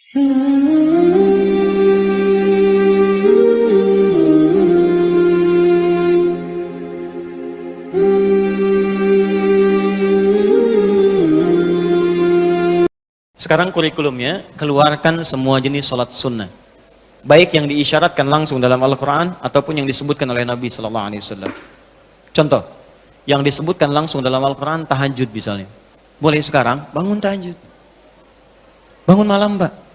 Sekarang kurikulumnya, keluarkan semua jenis sholat sunnah. Baik yang diisyaratkan langsung dalam Al-Quran, ataupun yang disebutkan oleh Nabi SAW. Contoh, yang disebutkan langsung dalam Al-Quran, tahajud misalnya. Boleh sekarang, bangun tahajud. Bangun malam, Pak.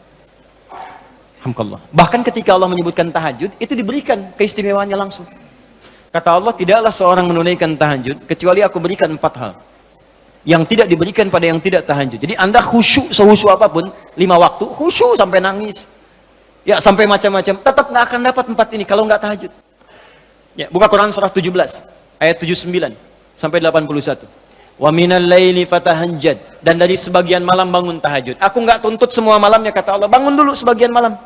Alhamdulillah. Bahkan ketika Allah menyebutkan tahajud, itu diberikan keistimewaannya langsung. Kata Allah, tidaklah seorang menunaikan tahajud, kecuali aku berikan 4 hal. Yang tidak diberikan pada yang tidak tahajud. Jadi Anda khusyuk sehusyuk apapun, 5 waktu, khusyuk sampai nangis. Ya, sampai macam-macam. Tetap nggak akan dapat 4 ini kalau nggak tahajud. Ya, buka Quran surah 17, ayat 79 sampai 81. Wa minal laili fatahajjad, dan dari sebagian malam bangun tahajud. Aku nggak tuntut semua malamnya, kata Allah. Bangun dulu sebagian malam.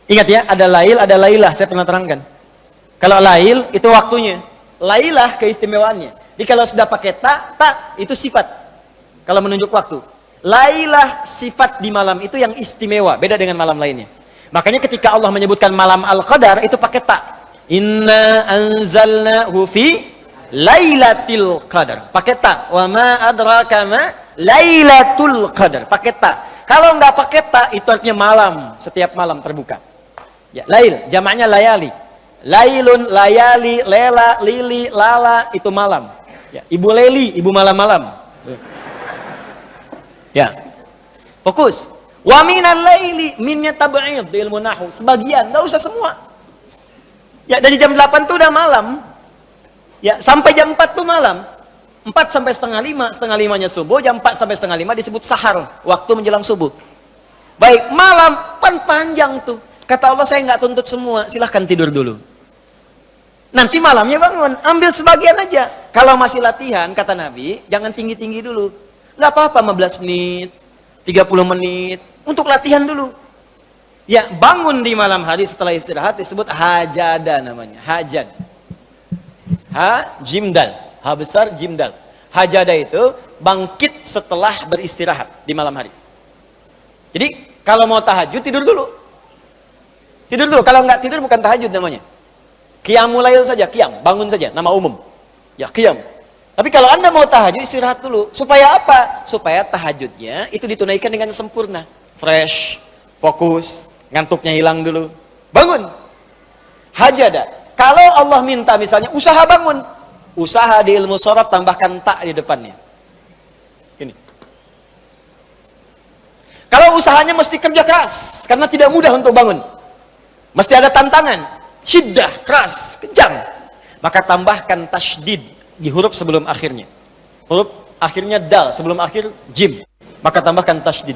Ingat ya, ada lail, ada lailah, saya pernah terangkan. Kalau lail itu waktunya, lailah keistimewaannya. Jadi kalau sudah pakai tak itu sifat. Kalau menunjuk waktu. Lailah sifat di malam itu yang istimewa, beda dengan malam lainnya. Makanya ketika Allah menyebutkan malam Al-Qadar itu pakai tak. Inna anzalnahu fi lailatul qadar. Pakai tak. Wa ma adraka ma lailatul qadar. Pakai tak. Kalau nggak pakai tak itu artinya malam, setiap malam terbuka. Ya, lail, jamaknya layali. Lailun, layali, lela, lili, lala itu malam. Ya, ibu Leli, ibu malam-malam. Ya. Fokus. Wa minal laili, minnya tab'id di ilmu nahwu. Sebagian, enggak usah semua. Ya, dari jam 8 tuh udah malam. Ya, sampai jam 4 tuh malam. 4 sampai setengah 5, setengah 5-nya subuh, jam 4 sampai setengah 5 disebut sahar, waktu menjelang subuh. Baik, malam panjang tuh. Kata Allah, saya nggak tuntut semua, silahkan tidur dulu. Nanti malamnya bangun, ambil sebagian aja. Kalau masih latihan, kata Nabi, jangan tinggi-tinggi dulu. Nggak apa-apa 15 menit, 30 menit, untuk latihan dulu. Ya, bangun di malam hari setelah istirahat disebut hajada namanya, hajad. Ha, jimdal, ha besar, jimdal. Hajada itu bangkit setelah beristirahat di malam hari. Jadi, kalau mau tahajud, tidur dulu. Tidur dulu, kalau nggak tidur bukan tahajud namanya. Qiyamul lail saja, qiyam, bangun saja, nama umum. Ya, qiyam. Tapi kalau Anda mau tahajud, istirahat dulu. Supaya apa? Supaya tahajudnya itu ditunaikan dengan sempurna. Fresh, fokus, ngantuknya hilang dulu. Bangun. Hajada. Kalau Allah minta misalnya, usaha bangun. Usaha di ilmu sharaf tambahkan tak di depannya. Ini. Kalau usahanya mesti kerja keras, karena tidak mudah untuk bangun. Mesti ada tantangan. Syiddah, keras, kejam. Maka tambahkan tasydid di huruf sebelum akhirnya. Huruf akhirnya dal, sebelum akhir jim. Maka tambahkan tasydid.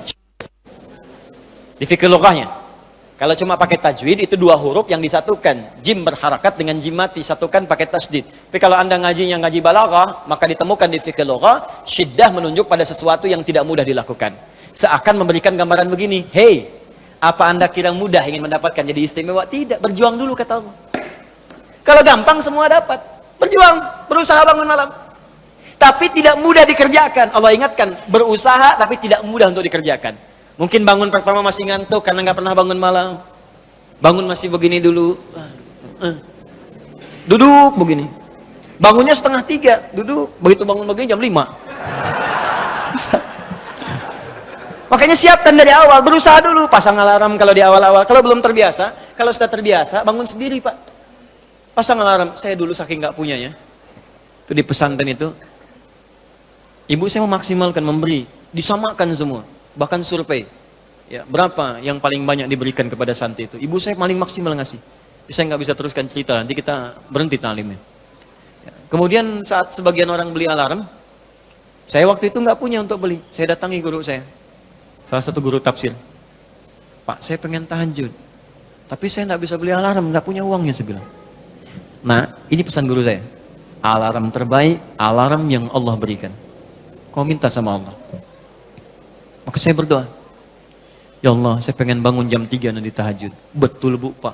Di fikih lughahnya. Kalau cuma pakai tajwid, itu 2 huruf yang disatukan. Jim berharakat dengan jim mati, satukan pakai tasydid. Tapi kalau Anda ngajinya ngaji balaghah, maka ditemukan di fikih lughah, syiddah menunjuk pada sesuatu yang tidak mudah dilakukan. Seakan memberikan gambaran begini, hey, apa Anda kira mudah ingin mendapatkan jadi istimewa? Tidak, berjuang dulu kata Allah. Kalau gampang semua dapat. Berjuang, berusaha bangun malam. Tapi tidak mudah dikerjakan. Allah ingatkan, berusaha tapi tidak mudah untuk dikerjakan. Mungkin bangun pertama masih ngantuk karena nggak pernah bangun malam. Bangun masih begini dulu. Duduk begini. Bangunnya 2:30, duduk. Begitu bangun begini jam 5. Makanya siapkan dari awal, berusaha dulu, pasang alarm kalau di awal-awal. Kalau belum terbiasa, kalau sudah terbiasa, bangun sendiri Pak. Pasang alarm, saya dulu saking nggak punyanya. Itu di pesantren itu, ibu saya memaksimalkan, memberi, disamakan semua, bahkan survei. Ya, berapa yang paling banyak diberikan kepada santri itu? Ibu saya paling maksimal ngasih. Saya nggak bisa teruskan cerita, nanti kita berhenti talimnya. Ya, kemudian saat sebagian orang beli alarm, saya waktu itu nggak punya untuk beli. Saya datangi guru saya. Salah satu guru tafsir. Pak, saya pengen tahajud. Tapi saya nggak bisa beli alarm, nggak punya uangnya, saya bilang. Nah, ini pesan guru saya. Alarm terbaik, alarm yang Allah berikan. Kau minta sama Allah. Maka saya berdoa. Ya Allah, saya pengen bangun jam 3 nanti tahajud. Betul Bu, Pak.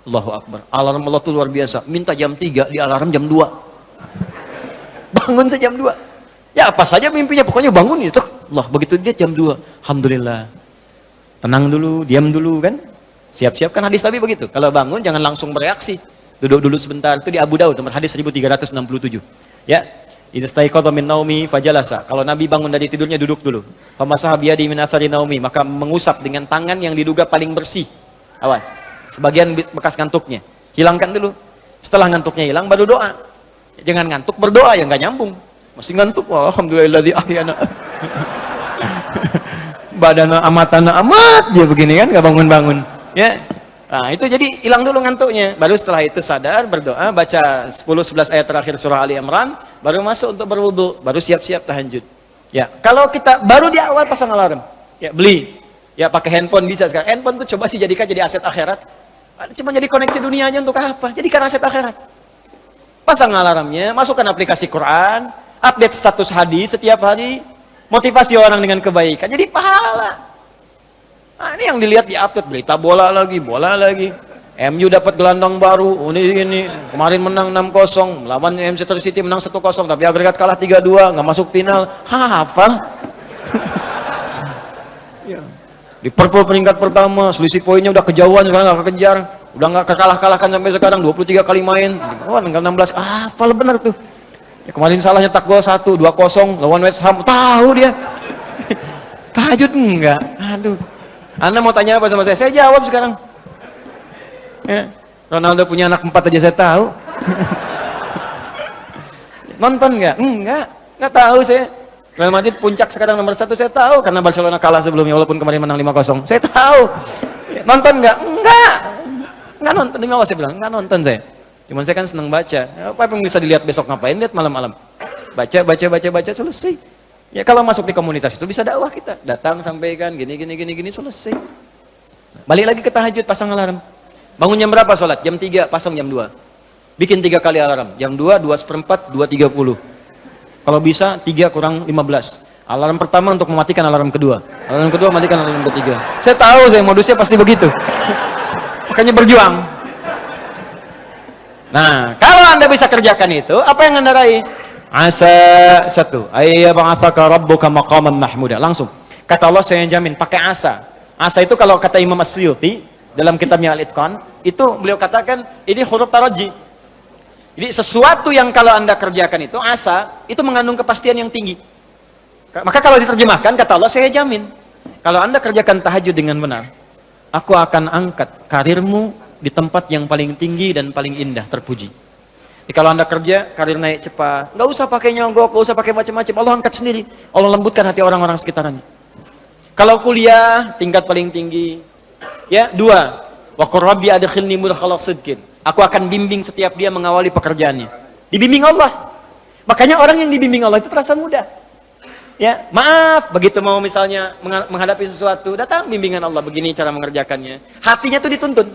Allahu Akbar. Alarm Allah itu luar biasa. Minta jam 3, di alarm jam 2. Bangun saya jam 2. Ya apa saja mimpinya, pokoknya bangun itu. Allah, begitu dia jam 2. Alhamdulillah. Tenang dulu, diam dulu kan. Siap-siap kan hadis Nabi begitu. Kalau bangun jangan langsung bereaksi. Duduk dulu sebentar. Itu di Abu Daud, nomor hadis 1367. Ya. Idza staiqadha min naumi fajalasa. Kalau Nabi bangun dari tidurnya duduk dulu. Famasaha biyadi min athari naumi, maka mengusap dengan tangan yang diduga paling bersih. Awas. Sebagian bekas ngantuknya. Hilangkan dulu. Setelah ngantuknya hilang baru doa. Jangan ngantuk berdoa ya nggak nyambung. Masih ngantuk. Wah, alhamdulillahilladzi ahyana. Badana amatana amat dia begini kan, nggak bangun-bangun. Ya. Nah, itu jadi hilang dulu ngantuknya. Baru setelah itu sadar, berdoa, baca 10-11 ayat terakhir surah Ali Imran, baru masuk untuk berwudu, baru siap-siap tahajud. Ya, kalau kita baru di awal pasang alarm, ya beli. Ya pakai handphone bisa sekarang. Handphone tuh coba sih jadikan jadi aset akhirat. Cuma jadi koneksi dunia aja untuk apa? Jadikan aset akhirat. Pasang alarmnya, masukkan aplikasi Quran, update status hadis setiap hari, motivasi orang dengan kebaikan, jadi pahala. Nah, ini yang dilihat di update, berita bola lagi. MU dapat gelandang baru, ini kemarin menang 6-0, lawan Manchester City menang 1-0, tapi agregat kalah 3-2, nggak masuk final. Hafal. Liverpool peringkat pertama, selisih poinnya udah kejauhan, sekarang nggak kekejar, udah nggak kekalah-kalahkan sampai sekarang, 23 kali main, wah tinggal 16, hafal bener tuh. Ya, kemarin salah nyetak gol 1, 2-0 lawan West Ham, tahu dia. Tahajud enggak? Aduh. Anda mau tanya apa sama saya? Saya jawab sekarang. Ya. Ronaldo punya anak 4 aja saya tahu. Nonton enggak? Enggak tahu saya. Real Madrid puncak sekarang nomor 1 saya tahu karena Barcelona kalah sebelumnya walaupun kemarin menang 5-0. Saya tahu. Nonton enggak? Enggak nonton. Demi Allah saya bilang, enggak nonton saya. Cuman saya kan senang baca. Apa yang bisa dilihat besok ngapain? Lihat malam-malam. Baca selesai. Ya kalau masuk di komunitas itu bisa dakwah kita. Datang sampaikan gini selesai. Balik lagi ke tahajud, pasang alarm. Bangun jam berapa sholat? Jam 3, pasang jam 2. Bikin 3 kali alarm. Jam 2, 2:04, 2:30. Kalau bisa 3 kurang 15. Alarm pertama untuk mematikan alarm kedua. Alarm kedua matikan alarm ketiga. Saya tahu saya modusnya pasti begitu. Makanya berjuang. Nah, kalau Anda bisa kerjakan itu, apa yang Anda raih? Asa 1, ayyab'atsaka rabbuka maqaman mahmuda. Langsung. Kata Allah saya jamin pakai asa. Asa itu kalau kata Imam As-Suyuti dalam kitabnya Al-Itqan, itu beliau katakan ini huruf taraji. Jadi sesuatu yang kalau Anda kerjakan itu asa, itu mengandung kepastian yang tinggi. Maka kalau diterjemahkan kata Allah saya jamin, kalau Anda kerjakan tahajud dengan benar, aku akan angkat karirmu di tempat yang paling tinggi dan paling indah, terpuji. Jadi kalau Anda kerja, karir naik cepat, nggak usah pakai nyogok, nggak usah pakai macam-macam, Allah angkat sendiri. Allah lembutkan hati orang-orang sekitarnya. Kalau kuliah, tingkat paling tinggi. Ya, 2, wa qur rabbi adkhilni mudkhala sidqin. Aku akan bimbing setiap dia mengawali pekerjaannya. Dibimbing Allah. Makanya orang yang dibimbing Allah itu terasa mudah. Ya, maaf, begitu mau misalnya menghadapi sesuatu, datang bimbingan Allah, begini cara mengerjakannya. Hatinya tuh dituntun.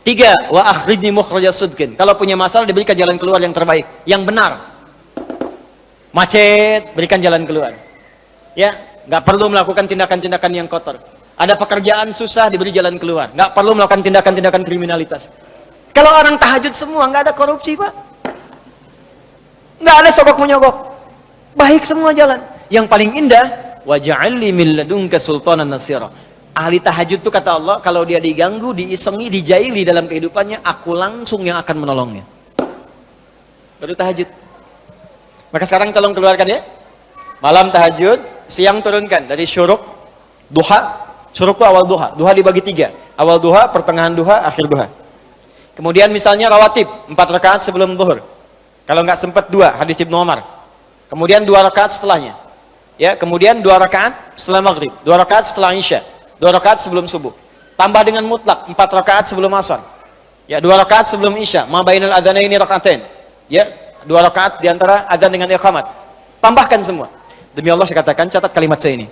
3, wa akhrijni mukhrajas sidqin. Kalau punya masalah diberikan jalan keluar yang terbaik, yang benar. Macet, berikan jalan keluar. Ya, nggak perlu melakukan tindakan-tindakan yang kotor. Ada pekerjaan susah, diberi jalan keluar. Nggak perlu melakukan tindakan-tindakan kriminalitas. Kalau orang tahajud semua, nggak ada korupsi, Pak. Nggak ada sogok menyogok. Baik semua jalan. Yang paling indah, waj'alni min ladunka sultanan nasira. Ahli tahajud itu kata Allah, kalau dia diganggu, diisengi, dijaili dalam kehidupannya, aku langsung yang akan menolongnya. Baru tahajud. Maka sekarang tolong keluarkan ya. Malam tahajud, siang turunkan dari syuruk, duha. Syuruk itu awal duha. Duha dibagi 3. Awal duha, pertengahan duha, akhir duha. Kemudian misalnya rawatib, 4 rakaat sebelum zuhur. Kalau nggak sempat 2, hadis Ibnu Umar. Kemudian 2 rakaat setelahnya. Ya, kemudian 2 rakaat setelah maghrib, 2 rakaat setelah isya. 2 rakaat sebelum subuh. Tambah dengan mutlak 4 rakaat sebelum asar. Ya, 2 rakaat sebelum isya. Ma bainal adzanaini rakaatain. Ya, 2 rakaat di antara adzan dengan iqamat. Tambahkan semua. Demi Allah saya katakan, catat kalimat saya ini.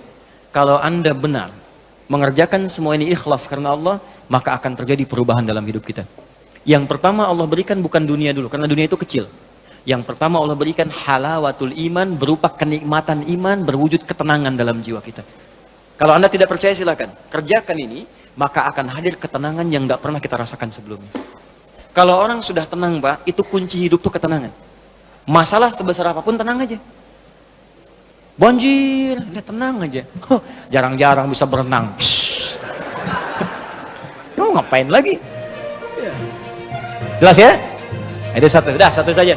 Kalau Anda benar mengerjakan semua ini ikhlas karena Allah, maka akan terjadi perubahan dalam hidup kita. Yang pertama Allah berikan bukan dunia dulu, karena dunia itu kecil. Yang pertama Allah berikan halawatul iman, berupa kenikmatan iman, berwujud ketenangan dalam jiwa kita. Kalau Anda tidak percaya silakan, kerjakan ini, maka akan hadir ketenangan yang nggak pernah kita rasakan sebelumnya. Kalau orang sudah tenang, Pak, itu kunci hidup tuh ketenangan. Masalah sebesar apapun tenang aja. Banjir, dia tenang aja. Jarang-jarang bisa berenang. ngapain lagi? Jelas ya? Itu satu, satu saja.